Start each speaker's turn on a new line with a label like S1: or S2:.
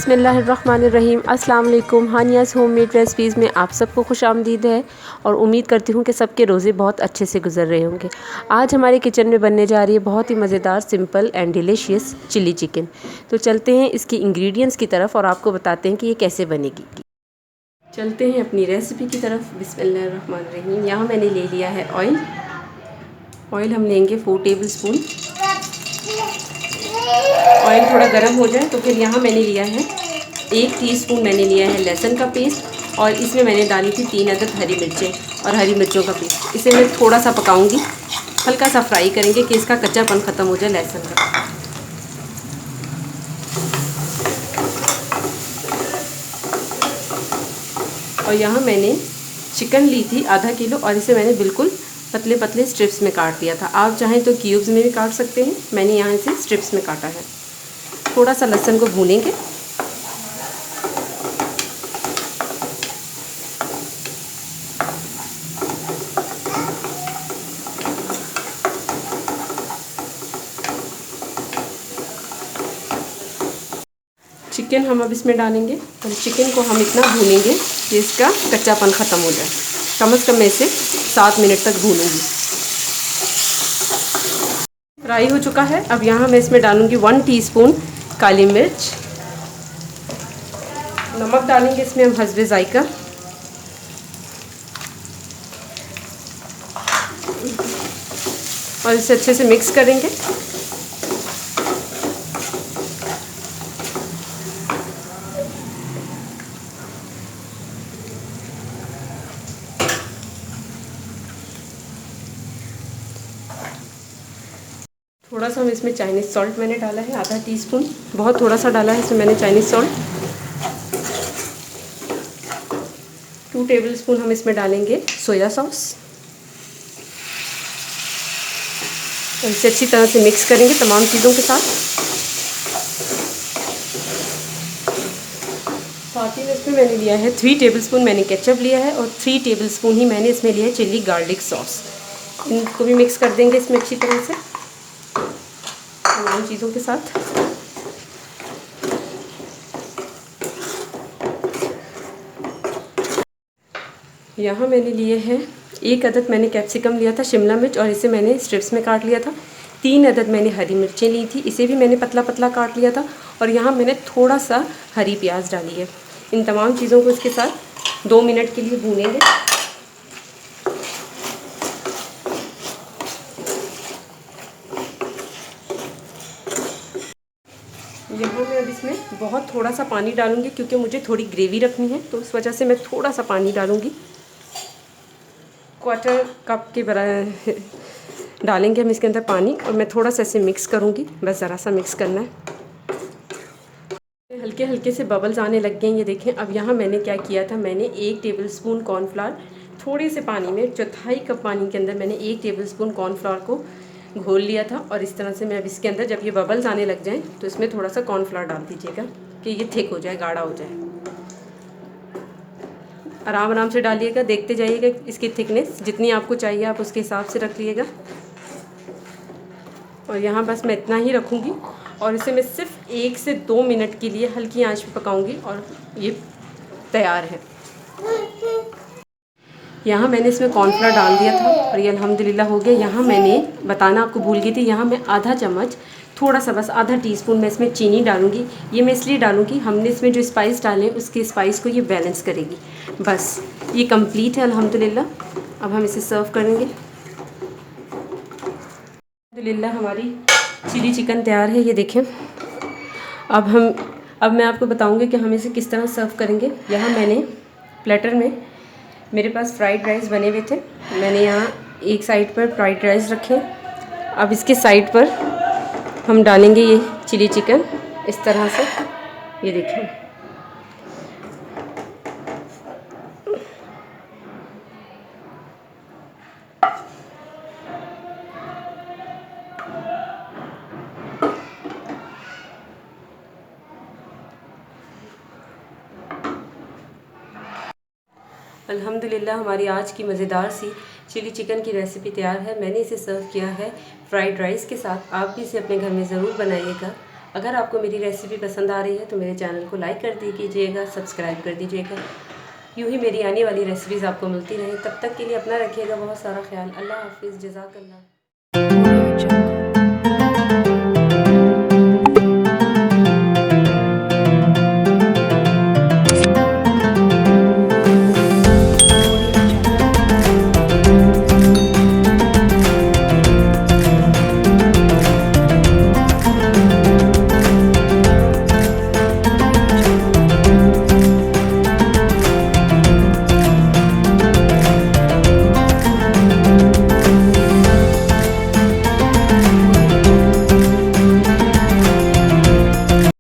S1: बिस्मिल्लाहिर्रहमानिर्रहीम। अस्सलाम वालेकुम। हानियाज़ होममेड रेसिपीज़ में आप सबको खुश आमदीद है और उम्मीद करती हूँ कि सबके रोज़े बहुत अच्छे से गुजर रहे होंगे। आज हमारे किचन में बनने जा रही है बहुत ही मज़ेदार, simple and delicious chilli chicken. तो चलते हैं इसकी इंग्रेडिएंट्स की तरफ और आपको बताते हैं कि ये कैसे बनेगी। चलते हैं अपनी रेसिपी की तरफ। बिस्मिल्लाहिर्रहमानिर्रहीम। यहाँ मैंने ले लिया है ऑयल हम लेंगे 4 टेबल स्पून। ऑयल थोड़ा गर्म हो जाए तो फिर यहाँ मैंने लिया है 1 टीस्पून मैंने लिया है लहसुन का पेस्ट और इसमें मैंने डाली थी 3 अदद हरी मिर्चें और हरी मिर्चों का पेस्ट। इसे मैं थोड़ा सा पकाऊंगी, हल्का सा फ्राई करेंगे कि इसका कच्चापन ख़त्म हो जाए लहसुन का। और यहाँ मैंने चिकन ली थी आधा किलो और इसे मैंने बिल्कुल पतले पतले स्ट्रिप्स में काट दिया था। आप चाहें तो क्यूब्स में भी काट सकते हैं, मैंने यहाँ इसे स्ट्रिप्स में काटा है। थोड़ा सा लहसुन को भूनेंगे। चिकन हम अब इसमें डालेंगे और चिकन को हम इतना भूनेंगे कि इसका कच्चापन ख़त्म हो जाए। कम से कम मैं इसे 7 मिनट तक भूनूंगी। फ्राई हो चुका है। अब यहाँ मैं इसमें डालूंगी 1 टीस्पून काली मिर्च। नमक डालेंगे इसमें हम हस्बे जायका। और इसे अच्छे से मिक्स करेंगे। थोड़ा सा हम इसमें चाइनीज़ सॉल्ट मैंने डाला है आधा टीस्पून, बहुत थोड़ा सा डाला है इसमें मैंने चाइनीज़ सॉल्ट। 2 टेबल स्पून हम इसमें डालेंगे सोया सॉस और इसे अच्छी तरह से मिक्स करेंगे तमाम चीज़ों के साथ। साथ ही में इसमें मैंने लिया है 3 टेबल स्पून मैंने केचप लिया है और 3 टेबल स्पून ही मैंने इसमें लिया है चिली गार्लिक सॉस। इनको भी मिक्स कर देंगे इसमें अच्छी तरह से तमाम चीज़ों के साथ। यहाँ मैंने लिए हैं 1 अदद मैंने कैप्सिकम लिया था शिमला मिर्च और इसे मैंने स्ट्रिप्स में काट लिया था। 3 अदद मैंने हरी मिर्चें ली थी, इसे भी मैंने पतला पतला काट लिया था। और यहाँ मैंने थोड़ा सा हरी प्याज डाली है। इन तमाम चीज़ों को इसके साथ 2 मिनट के लिए भूनेंगे। यहाँ मैं अब इसमें बहुत थोड़ा सा पानी डालूंगी क्योंकि मुझे थोड़ी ग्रेवी रखनी है, तो इस वजह से मैं थोड़ा सा पानी डालूंगी। 1/4 कप के बराबर डालेंगे हम इसके अंदर पानी और मैं थोड़ा सा इसे मिक्स करूँगी, बस ज़रा सा मिक्स करना है। हल्के हल्के से बबल्स आने लग गए हैं, ये देखें। अब यहाँ मैंने क्या किया था, मैंने 1 टेबल स्पून कॉर्नफ्लावर थोड़े से पानी में, 1/4 कप पानी के अंदर मैंने 1 टेबल स्पून कॉर्नफ्लावर को घोल लिया था। और इस तरह से मैं अब इसके अंदर जब ये बबल्स आने लग जाएं तो इसमें थोड़ा सा कॉर्नफ्लावर डाल दीजिएगा कि ये थिक हो जाए, गाढ़ा हो जाए। आराम आराम से डालिएगा, देखते जाइएगा इसकी थिकनेस जितनी आपको चाहिए आप उसके हिसाब से रख लीजिएगा। और यहाँ बस मैं इतना ही रखूँगी और इसे मैं सिर्फ 1 से 2 मिनट के लिए हल्की आंच पे पकाऊंगी और ये तैयार है। यहाँ मैंने इसमें कॉर्नफ्लावर डाल दिया था और ये अल्हम्दुलिल्लाह हो गया। यहाँ मैंने बताना आपको भूल गई थी, यहाँ मैं आधा चम्मच, थोड़ा सा बस आधा टीस्पून मैं इसमें चीनी डालूंगी। ये मैं इसलिए डालूंगी, हमने इसमें जो स्पाइस डाले उसके स्पाइस को ये बैलेंस करेगी। बस ये कंप्लीट है अल्हम्दुलिल्लाह। अब हम इसे सर्व करेंगे। अल्हम्दुलिल्लाह हमारी चिली चिकन तैयार है, ये देखें। अब मैं आपको बताऊंगी कि हम इसे किस तरह सर्व करेंगे। यहाँ मैंने प्लेटर में, मेरे पास फ्राइड राइस बने हुए थे, मैंने यहाँ एक साइड पर फ्राइड राइस रखे। अब इसके साइड पर हम डालेंगे ये चिली चिकन इस तरह से, ये देखिए। अल्हम्दुलिल्लाह हमारी आज की मज़ेदार सी चिली चिकन की रेसिपी तैयार है। मैंने इसे सर्व किया है फ्राइड राइस के साथ। आप भी इसे अपने घर में ज़रूर बनाइएगा। अगर आपको मेरी रेसिपी पसंद आ रही है तो मेरे चैनल को लाइक कर दीजिएगा, सब्सक्राइब कर दीजिएगा। यूँ ही मेरी आने वाली रेसिपीज़ आपको मिलती रहें। तब तक के लिए अपना रखिएगा बहुत सारा ख्याल। अल्लाह हाफ़िज़, जज़ाकल्लाह।